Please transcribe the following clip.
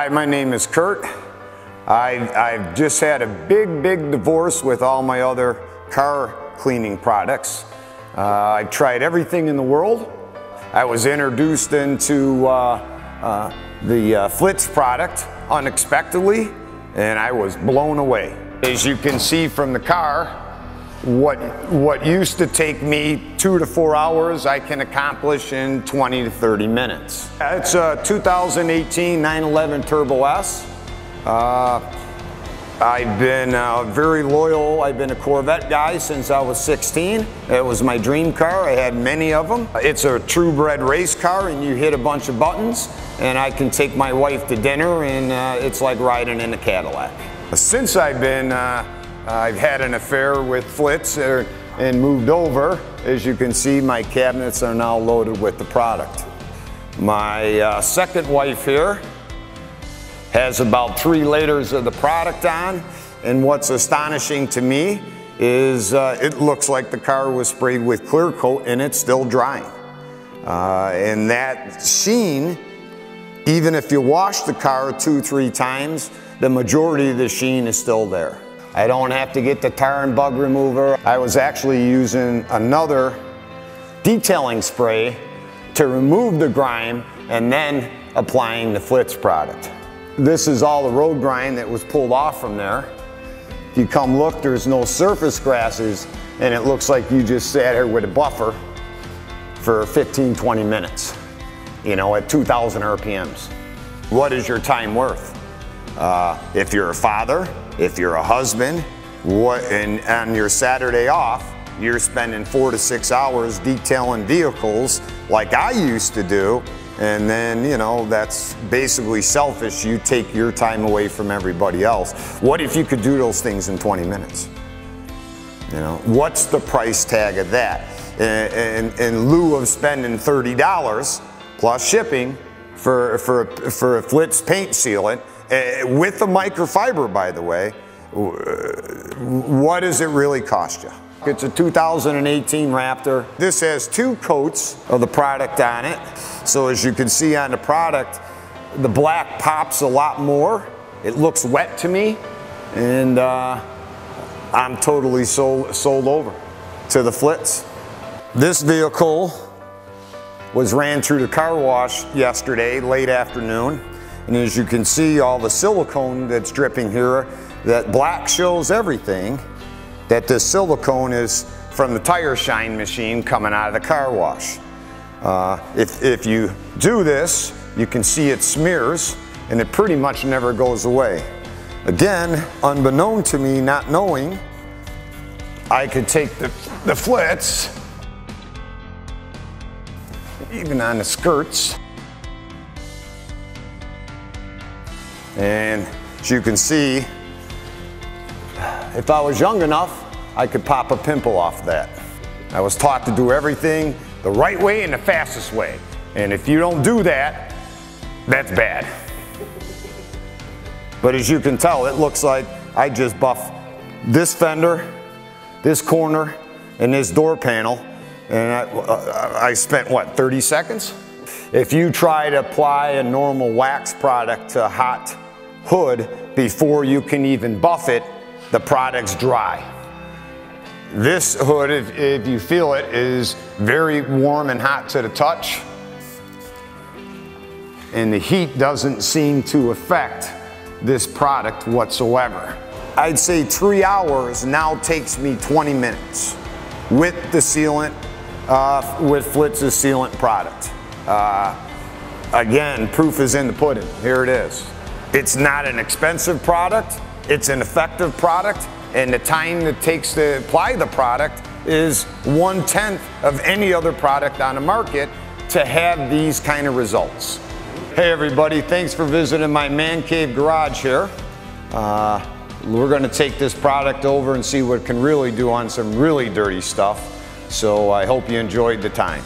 Hi, my name is Kurt. I've just had a big divorce with all my other car cleaning products. I tried everything in the world. I was introduced into the Flitz product unexpectedly, and I was blown away. As you can see from the car, what used to take me 2 to 4 hours, I can accomplish in 20 to 30 minutes. It's a 2018 911 Turbo S. I've been very loyal. I've been a Corvette guy since I was 16. It was my dream car. I had many of them. It's a true bred race car, and you hit a bunch of buttons, and I can take my wife to dinner, and it's like riding in a Cadillac. Since I've had an affair with Flitz and moved over. As you can see, my cabinets are now loaded with the product. My second wife here has about 3 layers of the product on, and what's astonishing to me is it looks like the car was sprayed with clear coat and it's still drying. And that sheen, even if you wash the car 2-3 times, the majority of the sheen is still there. I don't have to get the tar and bug remover. I was actually using another detailing spray to remove the grime and then applying the Flitz product. This is all the road grime that was pulled off from there. If you come look, there's no surface grasses, and it looks like you just sat here with a buffer for 15-20 minutes, you know, at 2,000 RPMs. What is your time worth? If you're a father, if you're a husband, and on your Saturday off, you're spending 4 to 6 hours detailing vehicles like I used to do, and then, you know, that's basically selfish. You take your time away from everybody else. What if you could do those things in 20 minutes? You know, what's the price tag of that? In lieu of spending $30 plus shipping for a Flitz paint sealant, with the microfiber, by the way, what does it really cost you? It's a 2018 Raptor. This has 2 coats of the product on it. So as you can see on the product, the black pops a lot more. It looks wet to me, and I'm totally sold over to the Flitz. This vehicle was ran through the car wash yesterday, late afternoon. And as you can see, all the silicone that's dripping here, that black shows everything, that this silicone is from the tire shine machine coming out of the car wash. If you do this, you can see it smears, and it pretty much never goes away. Again, unbeknown to me, not knowing, I could take the Flitz, even on the skirts, and as you can see, if I was young enough, I could pop a pimple off that. I was taught to do everything the right way and the fastest way. And if you don't do that, that's bad. But as you can tell, it looks like I just buffed this fender, this corner, and this door panel. And I spent, what, 30 seconds? If you try to apply a normal wax product to a hot hood before you can even buff it, the product's dry. This hood, if you feel it, is very warm and hot to the touch, and the heat doesn't seem to affect this product whatsoever. I'd say 3 hours now takes me 20 minutes with the sealant, with Flitz's sealant product. Again, proof is in the pudding. Here it is. It's not an expensive product, it's an effective product, and the time it takes to apply the product is 1/10 of any other product on the market to have these kind of results. Hey everybody, thanks for visiting my man cave garage here. We're going to take this product over and see what it can really do on some really dirty stuff. So I hope you enjoyed the time.